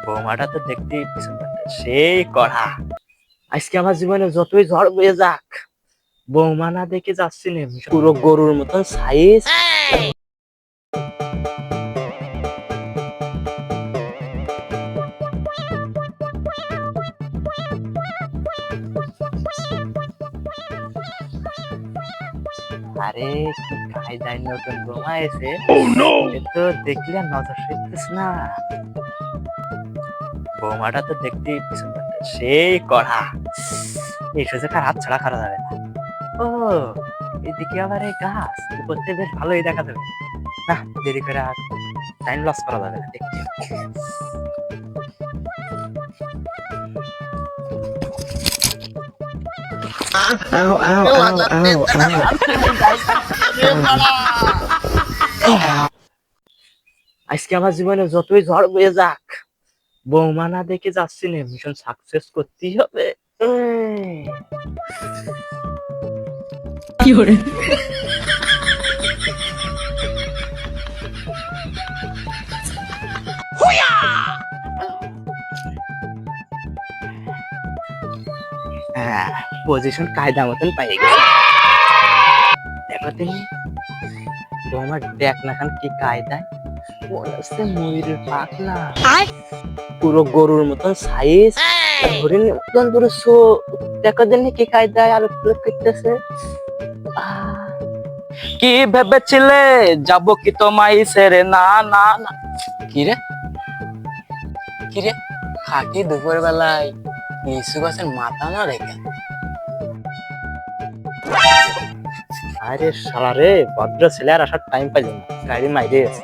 বৌমাটা তো দেখতেই পিছন থেকে সেই কড়া। আজকে আমার জীবনে যতই ঝড় বয়ে যাক, বৌমা না দেখে যাচ্ছি না, পুরো গরুর মতন সাইজ। আরে কি কায়দায় নতুন বৌমা এসে, এ তো দেখলে আর নজর সইতেছ না। বৌমাটা তো দেখতেই পিছন থেকে সেই কড়া। এই সুযোগটা হাত ছাড়া করা যাবে না। ও, এদিকে আবার এই গাছ, উপর থেকে বেশ ভালোই দেখা যাবে। না, দেরি করে আর টাইম লস করা যাবে না, দেখছি। আজকে আমার জীবনে যতই ঝড় বয়ে যাক, বৌমা না দেখে যাচ্ছি না, মিশন সাকসেস করতেই হবে। কি করে হ্যাঁ, পজিশন কায়দা মতন পাই গেছে। দেখো তুমি, তোমার দেখ না খান কি কায়দায়, মনে হচ্ছে ময়ূরের পাখনা, পুরো গরুর মতন সাইজ, হরিণের মতন পুরো শো। দেখো দিন কি কায়দায় আলো প্রয়োগ করতেছে। কি ভেবেছিলে যাবো কি তোমায় ছেড়ে? না না না। কিরে কিরে, খাটি দুপুর বেলায় লিচু গাছের মাথা না রেখে? আরে শালা রে, ভদ্র ছেলে আর আসার টাইম পাইল না, গাড়ি মাইরে আছে।